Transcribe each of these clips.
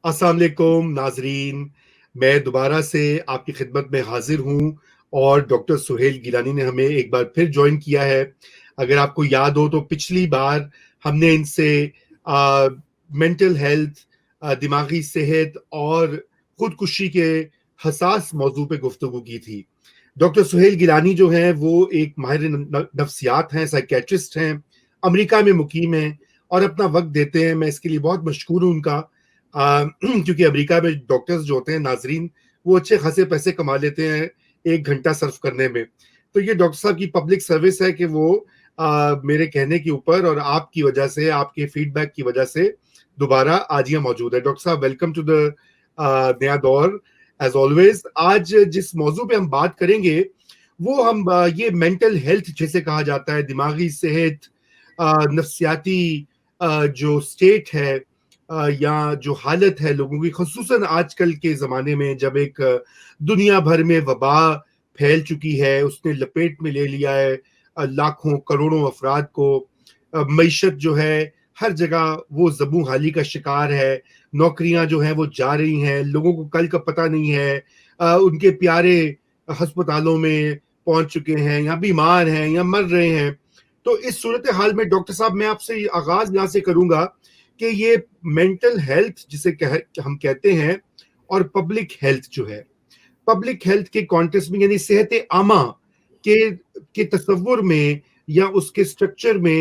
السلام علیکم ناظرین، میں دوبارہ سے آپ کی خدمت میں حاضر ہوں اور ڈاکٹر سہیل گیلانی نے ہمیں ایک بار پھر جوائن کیا ہے۔ اگر آپ کو یاد ہو تو پچھلی بار ہم نے ان سے مینٹل ہیلتھ، دماغی صحت اور خودکشی کے حساس موضوع پہ گفتگو کی تھی۔ ڈاکٹر سہیل گیلانی جو ہیں وہ ایک ماہر نفسیات ہیں، سائیکیٹرسٹ ہیں، امریکہ میں مقیم ہیں اور اپنا وقت دیتے ہیں۔ میں اس کے لیے بہت مشکور ہوں ان کا، کیونکہ امریکہ میں ڈاکٹرز جو ہوتے ہیں ناظرین، وہ اچھے خاصے پیسے کما لیتے ہیں 1 گھنٹہ صرف کرنے میں۔ تو یہ ڈاکٹر صاحب کی پبلک سروس ہے کہ وہ میرے کہنے کے اوپر اور آپ کی وجہ سے، آپ کے فیڈ بیک کی وجہ سے دوبارہ آج یہ موجود ہے۔ ڈاکٹر صاحب ویلکم ٹو دا نیا دور ایز آلویز۔ آج جس موضوع پہ ہم بات کریں گے وہ ہم یہ مینٹل ہیلتھ جسے کہا جاتا ہے، دماغی صحت، نفسیاتی جو سٹیٹ ہے یا جو حالت ہے لوگوں کی، خصوصاً آج کل کے زمانے میں جب ایک دنیا بھر میں وبا پھیل چکی ہے، اس نے لپیٹ میں لے لیا ہے لاکھوں کروڑوں افراد کو۔ معیشت جو ہے ہر جگہ وہ زبوں حالی کا شکار ہے، نوکریاں جو ہیں وہ جا رہی ہیں، لوگوں کو کل کا پتہ نہیں ہے، ان کے پیارے ہسپتالوں میں پہنچ چکے ہیں یا بیمار ہیں یا مر رہے ہیں۔ تو اس صورتحال میں ڈاکٹر صاحب میں آپ سے آغاز یہاں سے کروں گا کہ یہ مینٹل ہیلتھ جسے ہم کہتے ہیں اور پبلک ہیلتھ جو ہے، پبلک ہیلتھ کے کانٹیکسٹ میں یعنی صحت عامہ کے تصور میں یا اس کے سٹرکچر میں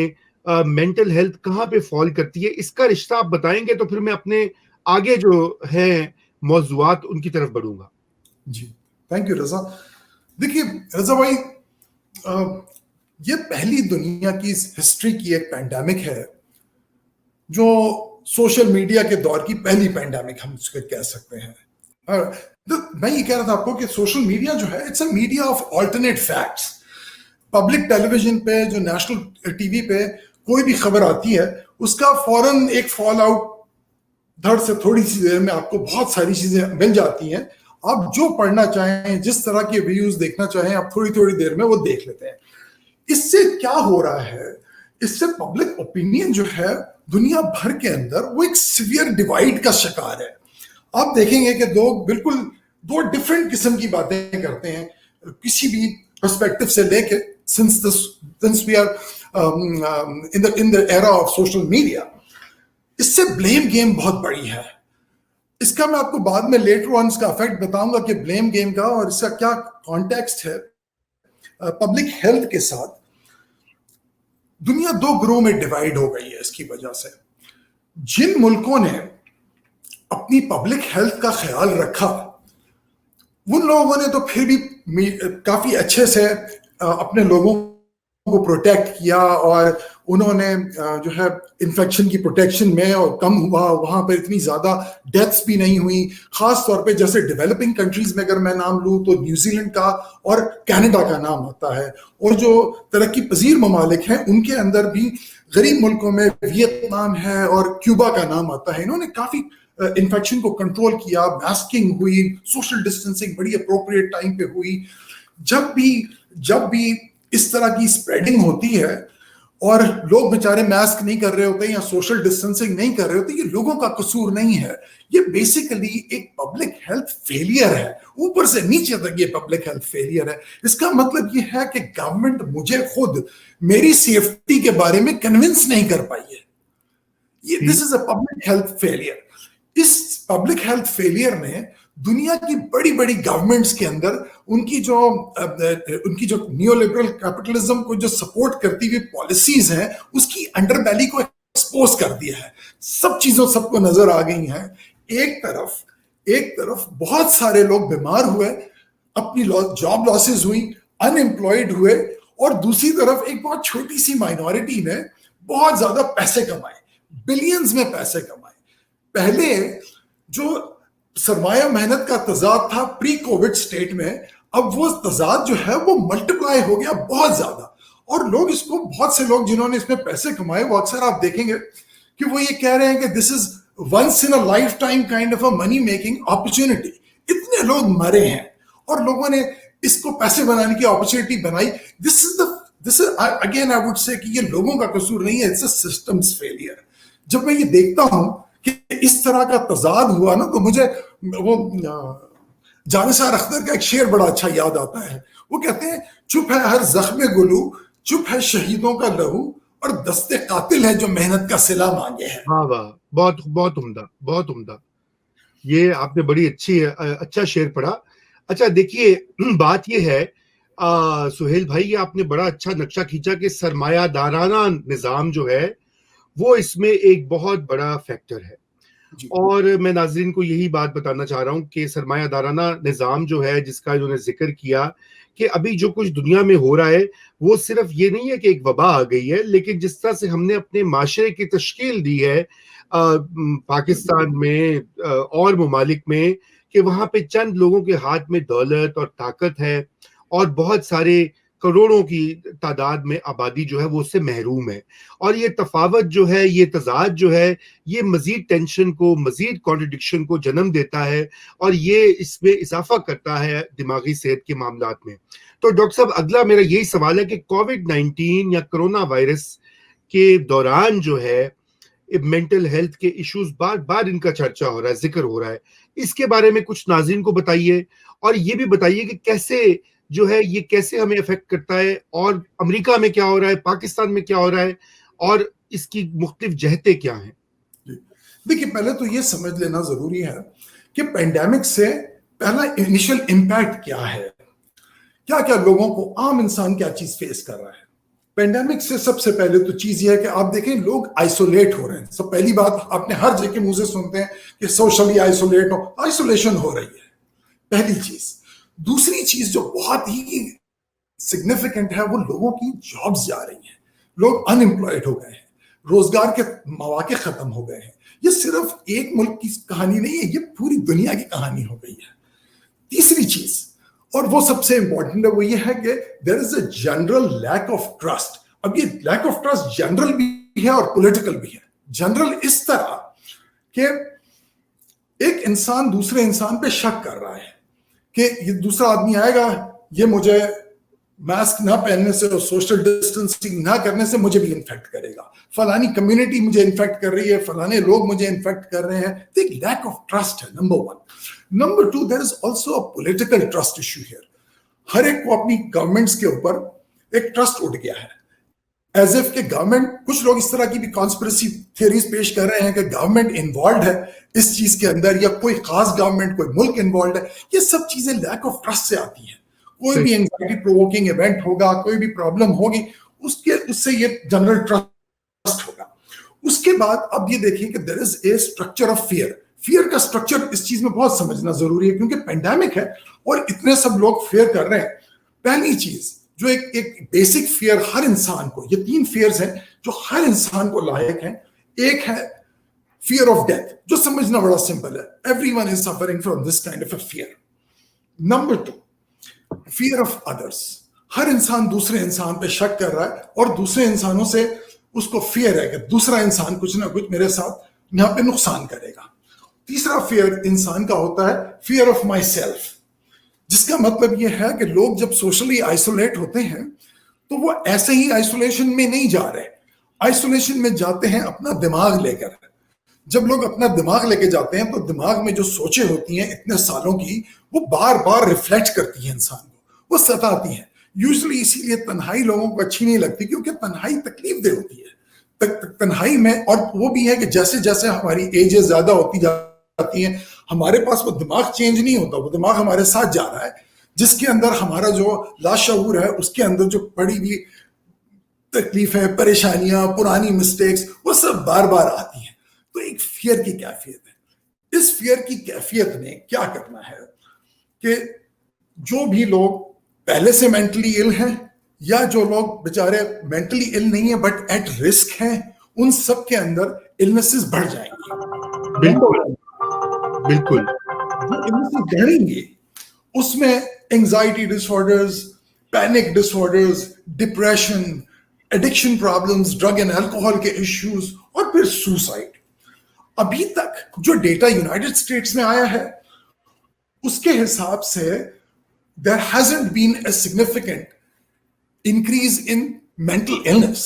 مینٹل ہیلتھ کہاں پہ فال کرتی ہے، اس کا رشتہ آپ بتائیں گے تو پھر میں اپنے آگے جو ہیں موضوعات ان کی طرف بڑھوں گا۔ جی تھینک یو رضا۔ دیکھیے رضا بھائی، یہ پہلی دنیا کی ہسٹری کی ایک پینڈیمک ہے جو سوشل میڈیا کے دور کی پہلی پینڈیمک ہم اس کو کہہ سکتے ہیں۔ میں یہ کہہ رہا تھا آپ کو کہ سوشل میڈیا جو ہے it's a media of alternate facts. Public television پہ، جو نیشنل ٹی وی پہ کوئی بھی خبر آتی ہے، اس کا فوراً ایک فال آؤٹ دھڑ سے تھوڑی سی دیر میں آپ کو بہت ساری چیزیں مل جاتی ہیں۔ آپ جو پڑھنا چاہیں، جس طرح کے ویوز دیکھنا چاہیں، آپ تھوڑی تھوڑی دیر میں وہ دیکھ لیتے ہیں۔ اس سے کیا ہو رہا ہے، اس سے پبلک اوپینین جو ہے دنیا بھر کے اندر وہ ایک سیویئر ڈیوائیڈ کا شکار ہے۔ آپ دیکھیں گے کہ لوگ دو ڈفرینٹ قسم کی باتیں کرتے ہیں کسی بھی پرسپیکٹو سے لے کے، since we are in the era of social media۔ اس سے بلیم گیم بہت بڑی ہے۔ اس کا میں آپ کو بعد میں لیٹر آن اس کا افیکٹ بتاؤں گا کہ بلیم گیم کا اور اس کا کیا کانٹیکسٹ ہے پبلک ہیلتھ کے ساتھ۔ دنیا 2 گروہ میں ڈیوائیڈ ہو گئی ہے اس کی وجہ سے۔ جن ملکوں نے اپنی پبلک ہیلتھ کا خیال رکھا، ان لوگوں نے تو پھر بھی کافی اچھے سے اپنے لوگوں کو پروٹیکٹ کیا، اور انہوں نے جو ہے انفیکشن کی پروٹیکشن میں اور کم ہوا، وہاں پہ اتنی زیادہ ڈیتھس بھی نہیں ہوئی۔ خاص طور پہ جیسے ڈیولپنگ کنٹریز میں اگر میں نام لوں تو نیوزی لینڈ کا اور کینیڈا کا نام آتا ہے، اور جو ترقی پذیر ممالک ہیں ان کے اندر بھی غریب ملکوں میں ویتنام ہے اور کیوبا کا نام آتا ہے۔ انہوں نے کافی انفیکشن کو کنٹرول کیا، ماسکنگ ہوئی، سوشل ڈسٹینسنگ بڑی اپروپریٹ ٹائم پہ ہوئی۔ جب بھی اس طرح کی اسپریڈنگ ہوتی ہے اور لوگ بیچارے ماسک نہیں کر رہے ہوتے یا سوشل ڈسٹینسنگ نہیں کر رہے ہوتے، یہ لوگوں کا قصور نہیں ہے، یہ بیسیکلی ایک پبلک ہیلتھ فیلئر ہے، اوپر سے نیچے تک یہ پبلک ہیلتھ فیلئر ہے۔ اس کا مطلب یہ ہے کہ گورنمنٹ مجھے خود میری سیفٹی کے بارے میں کنونس نہیں کر پائی ہے۔ This is a public health failure. اس پبلک ہیلتھ فیلئر میں دنیا کی بڑی بڑی گورنمنٹس کے اندر ان کی جو نیو لبرل کیپٹلزم کو جو سپورٹ کرتی ہوئی پالیسیز ہیں، اس کی انڈر بیلی کو ایکسپوز کر دیا ہے۔ سب چیزوں سب کو نظر آ گئی ہیں۔ ایک طرف بہت سارے لوگ بیمار ہوئے، اپنی جاب لاسز ہوئی، ان امپلائڈ ہوئے، اور دوسری طرف ایک بہت چھوٹی سی مائنورٹی نے بہت زیادہ پیسے کمائے، بلینز میں پیسے کمائے۔ پہلے جو سرمایہ محنت کا تضاد تھا پری کووڈ سٹیٹ میں، اب وہ تضاد جو ہے وہ ملٹیپلائی ہو گیا بہت زیادہ، اور لوگ اس کو، بہت سے لوگ جنہوں نے اس میں پیسے کمائے، وہ اکثر آپ دیکھیں گے کہ وہ یہ کہہ رہے ہیں کہ this is once in a lifetime kind of a money making opportunity. اتنے لوگ مرے ہیں اور لوگوں نے اس کو پیسے بنانے کی اپرچونٹی بنائی۔ دس is again I would say کہ یہ لوگوں کا قصور نہیں ہے، اٹس اے سسٹمز فیلئر۔ جب میں یہ دیکھتا ہوں کہ اس طرح کا تضاد ہوا نا, تو مجھے وہ جانثار اختر کا ایک شعر بڑا اچھا یاد آتا ہے. وہ کہتے ہیں چپ ہے ہر زخم گلو, چپ ہے شہیدوں کا لہو, اور دستے قاتل ہے جو محنت کا صلہ مانگے ہیں. واہ واہ, بہت بہت عمدہ, بہت عمدہ. یہ آپ نے بڑی اچھا شعر پڑھا. اچھا دیکھیے, بات یہ ہے سہیل بھائی, آپ نے بڑا اچھا نقشہ کھینچا کہ سرمایہ دارانہ نظام جو ہے وہ اس میں ایک بہت بڑا فیکٹر ہے. اور میں ناظرین کو یہی بات بتانا چاہ رہا ہوں کہ سرمایہ دارانہ نظام جو ہے, جس کا انہوں نے ذکر کیا کہ ابھی جو کچھ دنیا میں ہو رہا ہے وہ صرف یہ نہیں ہے کہ ایک وبا آ گئی ہے, لیکن جس طرح سے ہم نے اپنے معاشرے کی تشکیل دی ہے پاکستان میں اور ممالک میں, کہ وہاں پہ چند لوگوں کے ہاتھ میں دولت اور طاقت ہے, اور بہت سارے کروڑوں کی تعداد میں آبادی جو ہے وہ اس سے محروم ہے. اور یہ تفاوت جو ہے, یہ تضاد جو ہے, یہ مزید ٹینشن کو, مزید کانٹرڈکشن کو جنم دیتا ہے, اور یہ اس میں اضافہ کرتا ہے دماغی صحت کے معاملات میں. تو ڈاکٹر صاحب, اگلا میرا یہی سوال ہے کہ کووڈ-19 یا کرونا وائرس کے دوران جو ہے مینٹل ہیلتھ کے ایشوز بار بار ان کا چرچا ہو رہا ہے, ذکر ہو رہا ہے. اس کے بارے میں کچھ ناظرین کو بتائیے, اور یہ بھی بتائیے کہ کیسے جو ہے یہ کیسے ہمیں افیکٹ کرتا ہے, اور امریکہ میں کیا ہو رہا ہے, پاکستان میں کیا ہو رہا ہے, اور اس کی مختلف جہتیں کیا ہیں. دیکھیے, پہلے تو یہ سمجھ لینا ضروری ہے کہ پینڈیمک سے پہلا انیشل امپیکٹ کیا ہے, کیا کیا لوگوں کو, عام انسان کیا چیز فیس کر رہا ہے. پینڈیمک سے سب سے پہلے تو چیز یہ ہے کہ آپ دیکھیں لوگ آئسولیٹ ہو رہے ہیں. سب پہلی بات آپ نے ہر جگہ کے منہ سے سنتے ہیں کہ سوشلی آئسولیٹ ہو, آئسولیشن ہو رہی ہے, پہلی چیز. دوسری چیز جو بہت ہی سگنیفیکنٹ ہے, وہ لوگوں کی جابز جا رہی ہیں, لوگ ان امپلائڈ ہو گئے ہیں, روزگار کے مواقع ختم ہو گئے ہیں. یہ صرف ایک ملک کی کہانی نہیں ہے, یہ پوری دنیا کی کہانی ہو گئی ہے. تیسری چیز, اور وہ سب سے امپورٹنٹ ہے, وہ یہ ہے کہ there is a general lack of trust. اب یہ لیک آف ٹرسٹ جنرل بھی ہے اور پولیٹیکل بھی ہے. جنرل اس طرح کہ ایک انسان دوسرے انسان پہ شک کر رہا ہے کہ یہ دوسرا آدمی آئے گا, یہ مجھے ماسک نہ پہننے سے اور سوشل ڈسٹنسنگ نہ کرنے سے مجھے بھی انفیکٹ کرے گا, فلانی کمیونٹی مجھے انفیکٹ کر رہی ہے, فلانے لوگ مجھے انفیکٹ کر رہے ہیں. تو ایک لیک آف ٹرسٹ ہے, number one. Number two, there is also a political trust issue here. ہر ایک کو اپنی گورنمنٹس کے اوپر ایک ٹرسٹ اٹھ گیا ہے, ایز ایف کہ گورنمنٹ, کچھ لوگ اس طرح کی بھی کانسپریسی تھیوریز پیش کر رہے ہیں کہ گورنمنٹ انوالوڈ ہے اس چیز کے اندر, یا کوئی خاص گورنمنٹ, کوئی ملک انوالوڈ ہے. یہ سب چیزیں لیک آف ٹرسٹ سے آتی ہیں. کوئی بھی اینگزائٹی پرووکنگ ایونٹ ہوگا, کوئی بھی پرابلم ہوگی, اس سے یہ جنرل ٹرسٹ ہوگا. اس کے بعد اب یہ دیکھیں کہ there is a structure of fear. Fear کا اسٹرکچر اس چیز میں بہت سمجھنا ضروری ہے, کیونکہ پینڈیمک ہے اور اتنے سب لوگ فیئر کر رہے ہیں. پہلی چیز جو ایک بیسک فیئر ہر انسان کو, یہ 3 فیئرز ہیں جو ہر انسان کو لاحق ہیں. ایک ہے فیئر آف ڈیتھ, جو سمجھنا بڑا سمپل ہے, everyone is suffering from this kind of a fear. Number 2, fear of others. ہر انسان دوسرے انسان پہ شک کر رہا ہے اور دوسرے انسانوں سے اس کو فیئر ہے کہ دوسرا انسان کچھ نہ کچھ میرے ساتھ یہاں پہ نقصان کرے گا. تیسرا فیئر انسان کا ہوتا ہے فیئر آف مائی سیلف, جس کا مطلب یہ ہے کہ لوگ جب سوشلی آئسولیٹ ہوتے ہیں تو وہ ایسے ہی آئسولیشن میں نہیں جا رہے, آئسولیشن میں جاتے ہیں اپنا دماغ لے کر. جب لوگ اپنا دماغ لے کے جاتے ہیں تو دماغ میں جو سوچیں ہوتی ہیں اتنے سالوں کی, وہ بار بار ریفلیکٹ کرتی ہیں انسان کو, وہ ستاتی ہیں. یوزلی اسی لیے تنہائی لوگوں کو اچھی نہیں لگتی, کیونکہ تنہائی تکلیف دہ ہوتی ہے. تنہائی میں, اور وہ بھی ہے کہ جیسے جیسے ہماری ایجز زیادہ ہوتی جاتی ہیں, ہمارے پاس وہ دماغ چینج نہیں ہوتا, وہ دماغ ہمارے ساتھ جا رہا ہے, جس کے اندر ہمارا جو لاشعور ہے اس کے اندر جو پڑی ہوئی تکلیفیں, پریشانیاں, پرانی مسٹیکس, وہ سب بار بار آتی ہیں. تو ایک فیئر کی کیفیت ہے. اس فیئر کی کیفیت میں کیا کرنا ہے کہ جو بھی لوگ پہلے سے مینٹلی ال ہیں, یا جو لوگ بیچارے مینٹلی ال نہیں ہیں بٹ ایٹ رسک ہیں, ان سب کے اندر النسز بڑھ جائیں گی. بالکل بالکل. جو النسز بڑھیں گے اس میں anxiety disorders, panic disorders, depression, addiction problems, drug and alcohol کے ایشوز, اور پھر سوسائڈ. ابھی تک جو ڈیٹا یونائٹڈ اسٹیٹس میں آیا ہے اس کے حساب سے there hasn't been a significant increase in mental illness.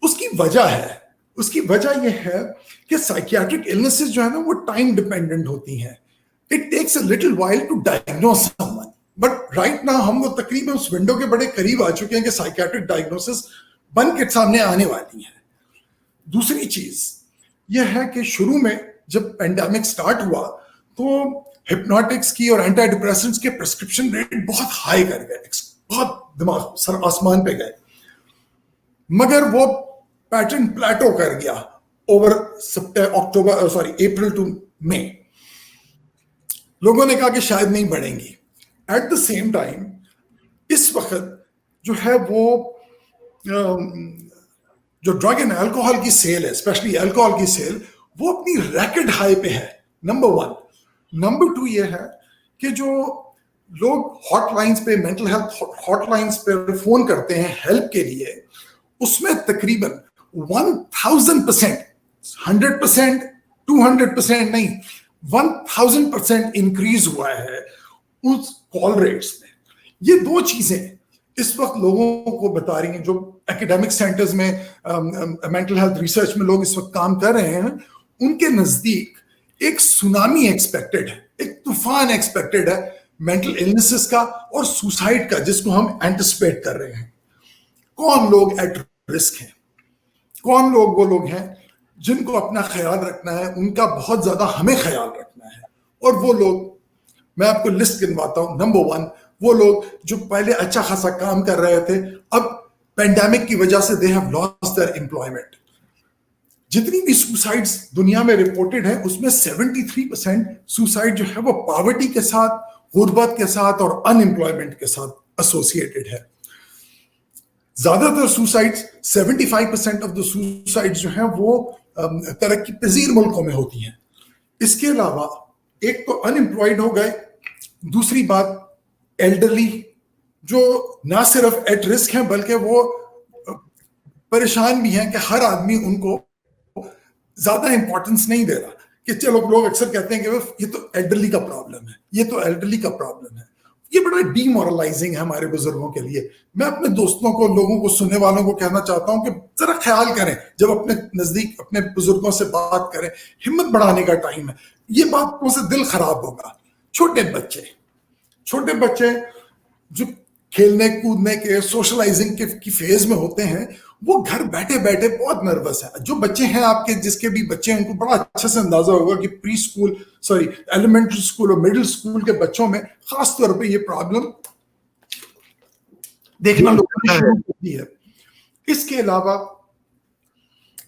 اس کی وجہ ہے اس کی وجہ یہ ہے کہ سائکیاٹرک النیسز جو ہے نا وہ ٹائم ڈیپینڈنٹ ہوتی ہیں. It takes a little while to diagnose someone, but right now ہم وہ تقریباً اس ونڈو کے بڑے قریب آ چکے ہیں کہ سائکیاٹرک ڈائگنوسس بن کے سامنے آنے والی ہیں. دوسری چیز یہ ہے کہ شروع میں جب پینڈیمک سٹارٹ ہوا تو ہپنوٹکس کی اور اینٹی ڈپریسنٹس کے پرسکرپشن ریٹ بہت ہائی کر گئے, بہت دماغ سر آسمان پہ گئے, مگر وہ پیٹرن پلیٹو کر گیا اوور اپریل ٹو مئی. لوگوں نے کہا کہ شاید نہیں بڑھیں گی. ایٹ دا سیم ٹائم اس وقت جو ہے وہ جو ڈرگ اینڈ الکوہول کی سیل ہے, اسپیشلی الکوہول کی سیل, وہ اپنی ریکڈ ہائی پہ ہے, نمبر 1. نمبر 2 یہ ہے کہ جو لوگ ہاٹ لائنز پہ, مینٹل ہیلتھ ہاٹ لائنز پہ فون کرتے ہیں ہیلپ کے لیے, اس میں تقریباً 1000%, 100%, 200% نہیں, 1000% انکریز ہوا ہے اس کال ریٹس میں. یہ دو چیزیں اس وقت لوگوں کو بتا رہی ہیں, جو ایکیڈیمک سینٹرز میں مینٹل ہیلتھ ریسرچ میں لوگ اس وقت کام کر رہے ہیں, ان کے نزدیک ایک سونامی ایکسپیکٹڈ ہے, ایک طوفان ایکسپیکٹڈ ہے مینٹل النیسز کا اور سوسائڈ کا, جس کو ہم اینٹیسپیٹ کر رہے ہیں. کون لوگ ایٹ رسک ہیں, کون لوگ وہ لوگ ہیں جن کو اپنا خیال رکھنا ہے, ان کا بہت زیادہ ہمیں خیال رکھنا ہے. اور وہ لوگ میں آپ کو لسٹ گنواتا ہوں. نمبر 1, وہ لوگ جو پہلے اچھا خاصا کام کر رہے تھے, اب پینڈیمک کی وجہ سے they have lost their employment. جتنی بھی سوسائڈز دنیا میں رپورٹڈ ہیں اس میں 73% سوسائڈ جو ہے وہ پاورٹی کے ساتھ, غربت کے ساتھ اور ان امپلائمنٹ کے ساتھ ایسوسیٹڈ ہے. زیادہ تر سوسائڈ 75% آف دا سوسائڈ جو ہیں وہ ترقی پذیر ملکوں میں ہوتی ہیں. اس کے علاوہ ایک تو ان امپلائڈ ہو گئے, دوسری بات ایلڈرلی جو نہ صرف ایٹ رسک ہیں بلکہ وہ پریشان بھی ہیں کہ ہر آدمی ان کو زیادہ امپورٹنس نہیں دے رہا. کہ چلو لوگ اکثر کہتے ہیں کہ یہ تو ایلڈرلی کا پرابلم ہے, یہ تو ایلڈرلی کا پرابلم ہے. یہ بڑا ڈی مورلائزنگ ہے ہمارے بزرگوں کے لیے. میں اپنے دوستوں کو, لوگوں کو, سننے والوں کو کہنا چاہتا ہوں کہ ذرا خیال کریں جب اپنے نزدیک اپنے بزرگوں سے بات کریں, ہمت بڑھانے کا ٹائم ہے. یہ باتوں سے دل خراب ہوگا. چھوٹے بچے جو کھیلنے کودنے کے, سوشلائزنگ کی فیز میں ہوتے ہیں, وہ گھر بیٹھے بیٹھے بہت نروس ہیں. جو بچے ہیں آپ کے, جس کے بھی بچے ہیں, ان کو بڑا اچھا سے اندازہ ہوگا کہ پری اسکول, ایلیمنٹری اسکول اور مڈل اسکول کے بچوں میں خاص طور پہ یہ پرابلم دیکھنا لوگوں نے شروع کر دی ہے. اس کے علاوہ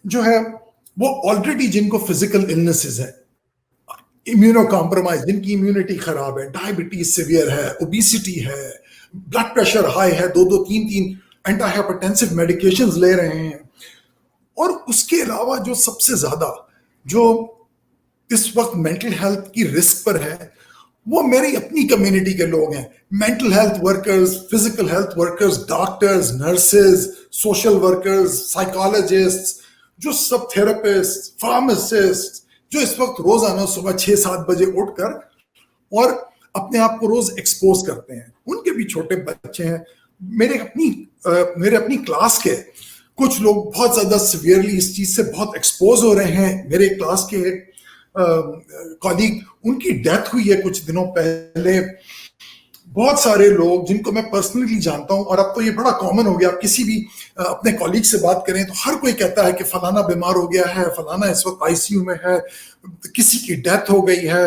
جو ہے وہ آلریڈی جن کو فزیکل النیسز ہے, امیونو کمپرومائز, جن کی امیونٹی خراب ہے, ڈائبٹیز سیویئر ہے, اوبیسٹی ہے, بلڈ پریشر ہائی ہے, 2 3 اینٹی ہائپرٹینسو میڈیکیشنز لے رہے ہیں. اور اس کے علاوہ جو سب سے زیادہ جو اس وقت مینٹل ہیلتھ کی رسک پر ہے, وہ میری اپنی کمیونٹی کے لوگ ہیں. Mental health workers, physical health workers, doctors, nurses, social workers, psychologist, جو سب تھراپسٹ, فارماسسٹ, جو اس وقت روزانہ صبح 6-7 بجے اٹھ کر اور اپنے آپ کو روز ایکسپوز کرتے ہیں. ان کے بھی چھوٹے بچے ہیں. میرے اپنی کلاس کے کچھ لوگ بہت زیادہ سیویئرلی اس چیز سے بہت ایکسپوز ہو رہے ہیں. میرے کلاس کے کالیگ, ان کی ڈیتھ ہوئی ہے کچھ دنوں پہلے. بہت سارے لوگ جن کو میں پرسنلی جانتا ہوں, اور اب تو یہ بڑا کامن ہو گیا, آپ کسی بھی اپنے کالیگ سے بات کریں تو ہر کوئی کہتا ہے کہ فلانا بیمار ہو گیا ہے, فلانا اس وقت ICU میں ہے, کسی کی ڈیتھ ہو گئی ہے.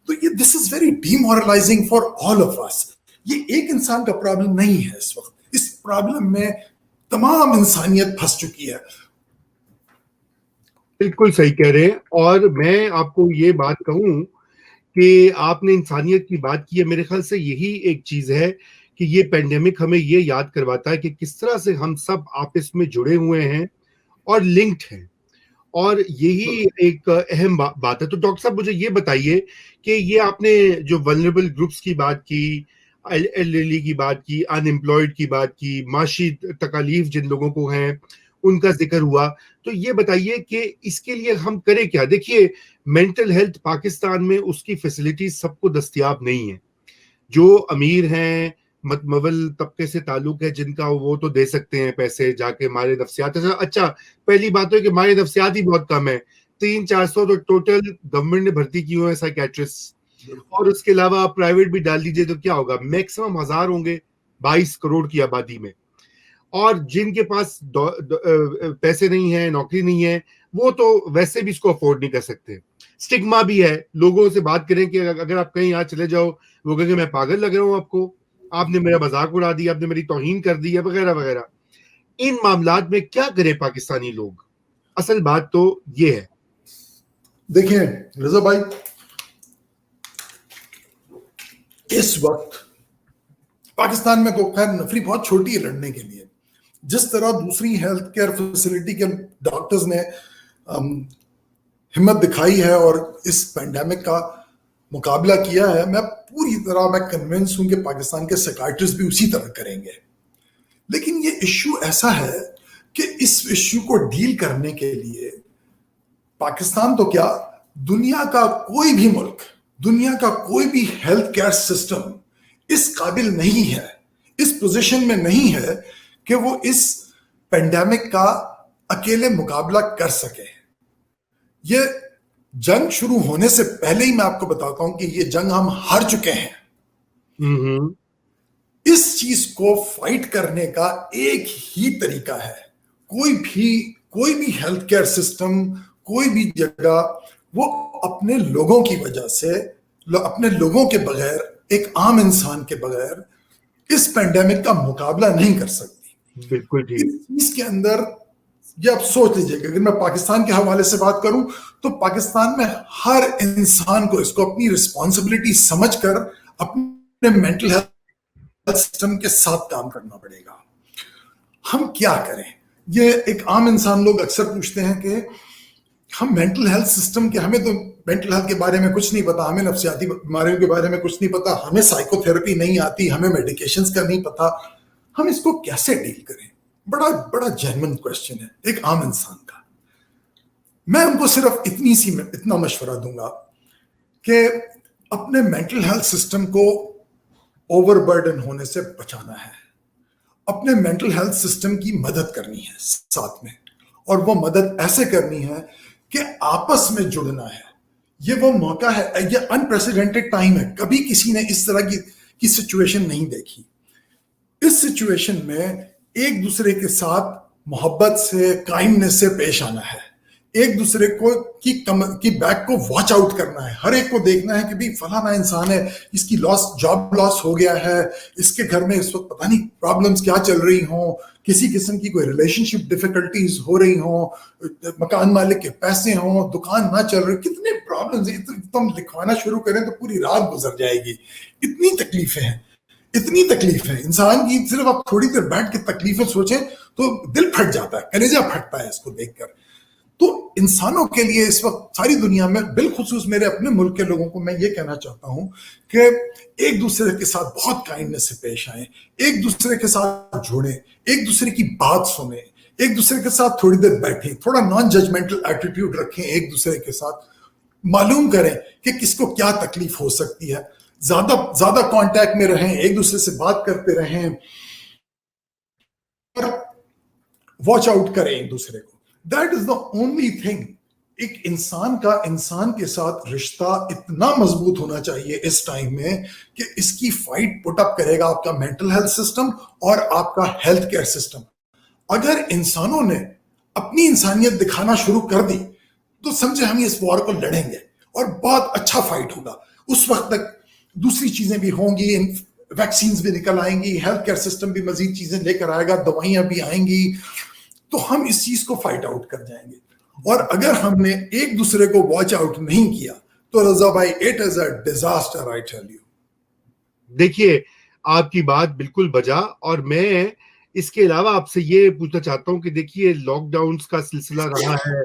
تو یہ this is very demoralising for all of us. یہ ایک انسان کا پرابلم نہیں ہے. اس وقت اس پرابلم میں تمام انسانیت پھنس چکی ہے. بالکل صحیح کہہ رہے ہیں. اور میں آپ کو یہ بات کہوں کہ آپ نے انسانیت کی بات کی ہے, میرے خیال سے یہی ایک چیز ہے کہ یہ پینڈیمک ہمیں یہ یاد کرواتا ہے کہ کس طرح سے ہم سب آپس میں جڑے ہوئے ہیں اور لنکڈ ہیں, اور یہی ایک اہم بات ہے. تو ڈاکٹر صاحب مجھے یہ بتائیے کہ یہ آپ نے جو ولنریبل گروپس کی بات کی, ایلڈرلی کی بات کی, ان امپلائڈ کی بات کی, معاشی تکالیف جن لوگوں کو ہیں ان کا ذکر ہوا, تو یہ بتائیے کہ اس کے لیے ہم کریں کیا؟ دیکھیے مینٹل ہیلتھ پاکستان میں اس کی فیسلٹیز سب کو دستیاب نہیں ہیں. جو امیر ہیں, متمول طبقے سے تعلق ہے جن کا وہ تو دے سکتے ہیں پیسے جا کے ہمارے نفسیات. اچھا پہلی بات ہے کہ ہمارے نفسیات ہی بہت کم ہے, 300-400 تو ٹوٹل گورنمنٹ نے بھرتی کی ہوئے ہیں سائیکیٹرسٹ, اور اس کے علاوہ آپ پرائیویٹ بھی ڈال دیجئے تو کیا ہوگا, میکسیمم 1000 ہوں گے 22 کروڑ کی آبادی میں. اور جن کے پاس پیسے نہیں ہیں, نوکری نہیں ہے, وہ تو ویسے بھی اس کو افورڈ نہیں کر سکتے. سٹگما بھی ہے, لوگوں سے بات کریں کہ اگر آپ کہیں یہاں چلے جاؤ وہ کہیں گے میں پاگل لگ رہا ہوں, آپ نے میرا مذاق اڑا دیا, آپ نے میری توہین کر دی ہے وغیرہ وغیرہ. ان معاملات میں کیا کریں پاکستانی لوگ؟ اصل بات تو یہ ہے. دیکھیں رضا بھائی, اس وقت پاکستان میں تو خیر نفری بہت چھوٹی ہے لڑنے کے لیے. جس طرح دوسری ہیلتھ کیئر فیسلٹی کے ڈاکٹرز نے ہمت دکھائی ہے اور اس پینڈیمک کا مقابلہ کیا ہے, میں پوری طرح میں کنونس ہوں کہ پاکستان کے سائیکیٹرسٹ بھی اسی طرح کریں گے. لیکن یہ ایشو ایسا ہے کہ اس ایشو کو ڈیل کرنے کے لیے پاکستان تو کیا, دنیا کا کوئی بھی ملک, دنیا کا کوئی بھی ہیلتھ کیئر سسٹم اس قابل نہیں ہے, اس پوزیشن میں نہیں ہے کہ وہ اس پینڈیمک کا اکیلے مقابلہ کر سکے. یہ جنگ شروع ہونے سے پہلے ہی میں آپ کو بتاتا ہوں کہ یہ جنگ ہم ہار چکے ہیں. اس چیز کو فائٹ کرنے کا ایک ہی طریقہ ہے, کوئی بھی ہیلتھ کیئر سسٹم, کوئی بھی جگہ وہ اپنے لوگوں کی وجہ سے, اپنے لوگوں کے بغیر, ایک عام انسان کے بغیر اس پینڈیمک کا مقابلہ نہیں کر سکتی. بالکل ٹھیک. اس چیز کے اندر یہ آپ سوچ لیجئے کہ اگر میں پاکستان کے حوالے سے بات کروں تو پاکستان میں ہر انسان کو اس کو اپنی رسپانسبلٹی سمجھ کر اپنے مینٹل ہیلتھ سسٹم کے ساتھ کام کرنا پڑے گا. ہم کیا کریں؟ یہ ایک عام انسان لوگ اکثر پوچھتے ہیں کہ ہم مینٹل ہیلتھ سسٹم کے, ہمیں تو مینٹل ہیلتھ کے بارے میں کچھ نہیں پتا, ہمیں نفسیاتی بیماریوں کے بارے میں کچھ نہیں پتا, ہمیں سائیکو تھراپی نہیں آتی, ہمیں میڈیکیشنز کا نہیں پتا, ہم اس کو کیسے ڈیل کریں؟ بڑا جینوئن کوسچن ہے ایک عام انسان کا. میں ان کو صرف اتنا مشورہ دوں گا کہ اپنے مینٹل ہیلتھ سسٹم کو اوور برڈن ہونے سے بچانا ہے, اپنے مینٹل ہیلتھ سسٹم کی مدد کرنی ہے ساتھ میں, اور وہ مدد ایسے کرنی ہے کہ آپس میں جڑنا ہے. یہ وہ موقع ہے, یہ انپریسیڈنٹڈ ٹائم ہے, کبھی کسی نے اس طرح کی سچویشن نہیں دیکھی. اس سچویشن میں ایک دوسرے کے ساتھ محبت سے, کائنڈنس سے پیش آنا ہے, ایک دوسرے کو کی بیک کو واچ آؤٹ کرنا ہے, ہر ایک کو دیکھنا ہے کہ بھی فلانا انسان ہے, اس کی جاب لاس ہو گیا ہے, اس کے گھر میں اس وقت پتہ نہیں پرابلمز کیا چل رہی ہوں, کسی قسم کی کوئی ریلیشن شپ ڈیفیکلٹیز ہو رہی ہوں, مکان مالک کے پیسے ہوں, دکان نہ چل رہی, کتنے پرابلمز, تم لکھوانا شروع کریں تو پوری رات گزر جائے گی. اتنی تکلیفیں ہیں, اتنی تکلیف ہے انسان کی, صرف آپ تھوڑی دیر بیٹھ کے تکلیفیں سوچیں تو دل پھٹ جاتا ہے, کلیجہ پھٹتا ہے اس کو دیکھ کر. تو انسانوں کے لیے اس وقت ساری دنیا میں, بالخصوص میرے اپنے ملک کے لوگوں کو میں یہ کہنا چاہتا ہوں کہ ایک دوسرے کے ساتھ بہت کائنڈنس سے پیش آئیں, ایک دوسرے کے ساتھ جوڑیں, ایک دوسرے کی بات سنیں, ایک دوسرے کے ساتھ تھوڑی دیر بیٹھیں, تھوڑا نان ججمنٹل ایٹیٹیوڈ رکھیں, ایک دوسرے کے ساتھ معلوم کریں کہ کس کو کیا تکلیف ہو سکتی ہے, زیادہ کانٹیکٹ میں رہیں, ایک دوسرے سے بات کرتے رہیں, اور واچ آؤٹ کریں ایک دوسرے کو. That is the only thing. ایک انسان کا انسان کے ساتھ رشتہ اتنا مضبوط ہونا چاہیے اس ٹائم میں کہ اس کی فائٹ پٹ اپ کرے گا آپ کا مینٹل ہیلتھ سسٹم اور آپ کا ہیلتھ کیئر سسٹم. اگر انسانوں نے اپنی انسانیت دکھانا شروع کر دی تو سمجھے ہم اس وار کو لڑیں گے اور بہت اچھا فائٹ ہوگا. اس وقت تک دوسری چیزیں بھی ہوں گی, ویکسینز بھی نکل آئیں گی, ہیلتھ کیئر سسٹم بھی مزید چیزیں لے کر آئے گا, دوائیاں بھی آئیں گی, تو ہم اس چیز کو فائٹ آؤٹ کر جائیں گے. اور اگر ہم نے ایک دوسرے کو واچ آؤٹ نہیں کیا تو رضا بھائی it is a disaster, I tell you. دیکھیے آپ کی بات بالکل بجا, اور میں اس کے علاوہ آپ سے یہ پوچھنا چاہتا ہوں کہ دیکھیے لاک ڈاؤنز کا سلسلہ رہا ہے,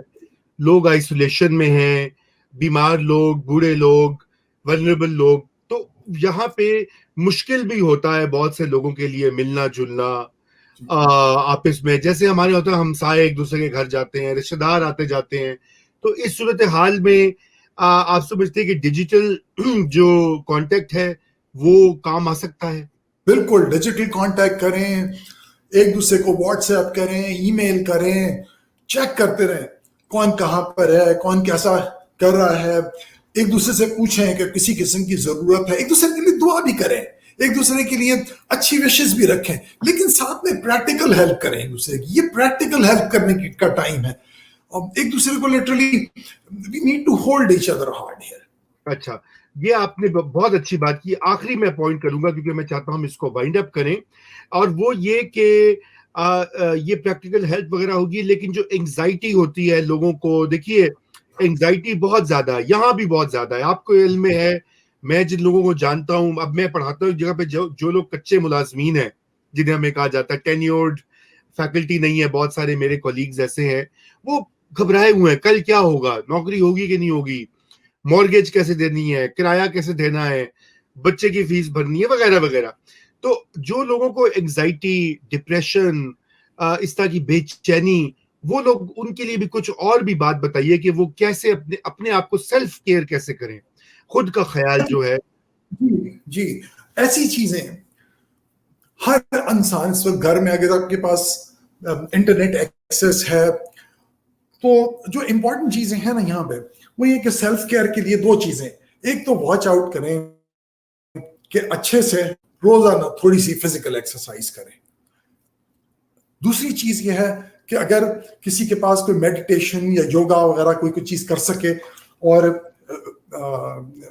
لوگ آئسولیشن میں ہیں, بیمار لوگ, بوڑھے لوگ, ولنریبل لوگ, تو یہاں پہ مشکل بھی ہوتا ہے بہت سے لوگوں کے لیے ملنا جلنا آپس میں. جیسے ہمارے ہوتا ہے ہمسائے ایک دوسرے کے گھر جاتے ہیں, رشتہ دار آتے جاتے ہیں, تو اس صورتحال میں آپ سمجھتے ہیں کہ ڈیجیٹل جو کانٹیکٹ ہے وہ کام آ سکتا ہے؟ بالکل ڈیجیٹل کانٹیکٹ کریں, ایک دوسرے کو واٹس ایپ کریں, ای میل کریں, چیک کرتے رہیں کون کہاں پر ہے, کون کیسا کر رہا ہے, ایک دوسرے سے پوچھیں کہ کسی قسم کی ضرورت ہے, ایک دوسرے کے لیے دعا بھی کریں, ایک دوسرے کے لیے اچھی وشز بھی رکھیں, لیکن ساتھ میں پریکٹیکل ہیلپ کریں ایک دوسرے کی. یہ پریکٹیکل ہیلپ کرنے کا ٹائم ہے, ایک دوسرے کو literally we need to hold each other hard here. اچھا, یہ آپ نے بہت اچھی بات کی. آخری میں پوائنٹ کروں گا کیونکہ میں چاہتا ہوں ہم اس کو وائنڈ اپ کریں, اور وہ یہ کہ یہ پریکٹیکل ہیلپ وغیرہ ہوگی, لیکن جو انگزائٹی ہوتی ہے لوگوں کو, دیکھیے انگزائٹی بہت زیادہ ہے, یہاں بھی بہت زیادہ ہے, آپ کو علم میں ہے. میں جن لوگوں کو جانتا ہوں, اب میں پڑھاتا ہوں ایک جگہ پہ جو لوگ کچے ملازمین ہیں, جنہیں ہمیں کہا جاتا ہے ٹینیورڈ فیکلٹی نہیں ہے, بہت سارے میرے کولیگز ایسے ہیں, وہ گھبرائے ہوئے ہیں کل کیا ہوگا, نوکری ہوگی کہ نہیں ہوگی, مورگیج کیسے دینی ہے, کرایہ کیسے دینا ہے, بچے کی فیس بھرنی ہے, وغیرہ وغیرہ. تو جو لوگوں کو انگزائٹی, ڈپریشن, اس طرح کی بے چینی, وہ لوگ, ان کے لیے بھی کچھ اور بھی بات بتائیے کہ وہ کیسے اپنے آپ کو سیلف کیئر کیسے کریں, خود کا خیال جو ہے. جی ایسی چیزیں ہر انسان اس وقت گھر میں, اگر آپ کے پاس انٹرنیٹ ایکسیس ہے تو جو امپورٹنٹ چیزیں ہیں نا یہاں پہ, وہ یہ کہ سیلف کیئر کے لیے دو چیزیں. ایک تو واچ آؤٹ کریں کہ اچھے سے روزانہ تھوڑی سی فزیکل ایکسرسائز کریں. دوسری چیز یہ ہے کہ اگر کسی کے پاس کوئی میڈیٹیشن یا یوگا وغیرہ کوئی چیز کر سکے, اور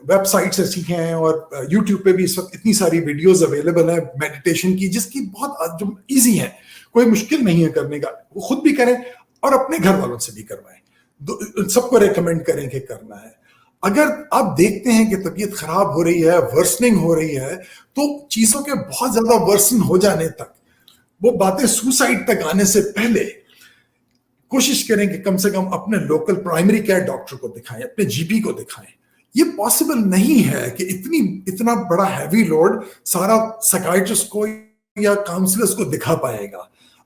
ویب سائٹس ایسی ہیں اور یوٹیوب پہ بھی اس وقت اتنی ساری ویڈیوز اویلیبل ہیں میڈیٹیشن کی, جس کی بہت جو ایزی ہیں, کوئی مشکل نہیں ہے کرنے کا, وہ خود بھی کریں اور اپنے گھر والوں سے بھی کروائیں, سب کو ریکمینڈ کریں کہ کرنا ہے. اگر آپ دیکھتے ہیں کہ طبیعت خراب ہو رہی ہے, ورسننگ ہو رہی ہے, تو چیزوں کے بہت زیادہ ورسن ہو جانے تک, وہ باتیں سوسائڈ تک آنے سے پہلے کوشش کریں کہ کم سے کم اپنے لوکل پرائمری کیئر ڈاکٹر کو دکھائیں, اپنے جی پی کو دکھائیں. یہ پاسبل نہیں ہے کہ اتنا بڑا ہیوی لوڈ سارا سائیکائٹرسٹ کو یا کاؤنسلرز کو دکھا پائے گا.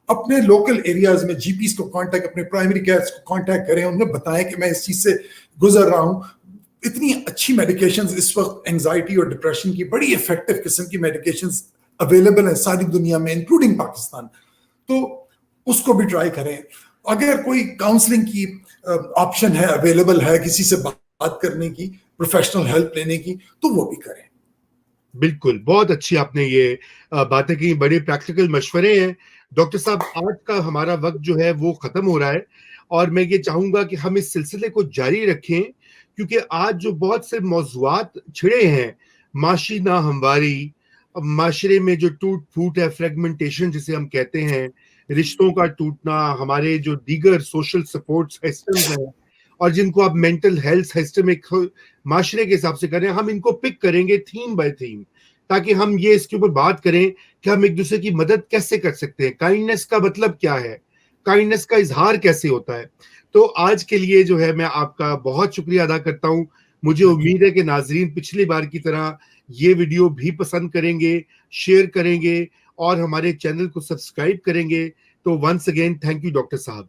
اپنے لوکل ایریاز میں جی پیز کو کانٹیکٹ, اپنے پرائمری کیئرز کو کانٹیکٹ کریں, انہیں بتائیں کہ میں اس چیز سے گزر رہا ہوں. اتنی اچھی میڈیکیشنز اس وقت اینگزائٹی اور ڈپریشن کی, بڑی افیکٹو قسم کی میڈیکیشنز اویلیبل ہیں ساری دنیا میں انکلوڈنگ پاکستان, تو اس کو بھی ٹرائی کریں. اگر کوئی کاؤنسلنگ کی آپشن ہے, اویلیبل ہے, کسی سے بات کرنے کی, پروفیشنل ہیلپ لینے کی, تو وہ بھی کریں. بالکل, بہت اچھی آپ نے یہ باتیں کی, بڑے پریکٹیکل مشورے ہیں. ڈاکٹر صاحب, آج کا ہمارا وقت جو ہے وہ ختم ہو رہا ہے, اور میں یہ چاہوں گا کہ ہم اس سلسلے کو جاری رکھیں, کیونکہ آج جو بہت سے موضوعات چھڑے ہیں, معاشی ناہمواری, معاشرے میں جو ٹوٹ پھوٹ ہے, فریگمنٹیشن جسے ہم کہتے ہیں, رشتوں کا ٹوٹنا, ہمارے جو دیگر سوشل سپورٹ سسٹمز ہیں, اور جن کو آپ مینٹل ہیلتھ سسٹم ایک معاشرے کے حساب سے کریں, ہم ان کو پک کریں گے تھیم بائی تھیم, تاکہ ہم یہ اس کے اوپر بات کریں کہ ہم ایک دوسرے کی مدد کیسے کر سکتے ہیں, کائنڈنس کا مطلب کیا ہے, کائنڈنس کا اظہار کیسے ہوتا ہے. تو آج کے لیے جو ہے میں آپ کا بہت شکریہ ادا کرتا ہوں. مجھے امید ہے کہ ناظرین پچھلی بار کی طرح یہ ویڈیو بھی پسند کریں گے, شیئر کریں گے, اور ہمارے چینل کو سبسکرائب کریں گے. تو once again thank you doctor صاحب.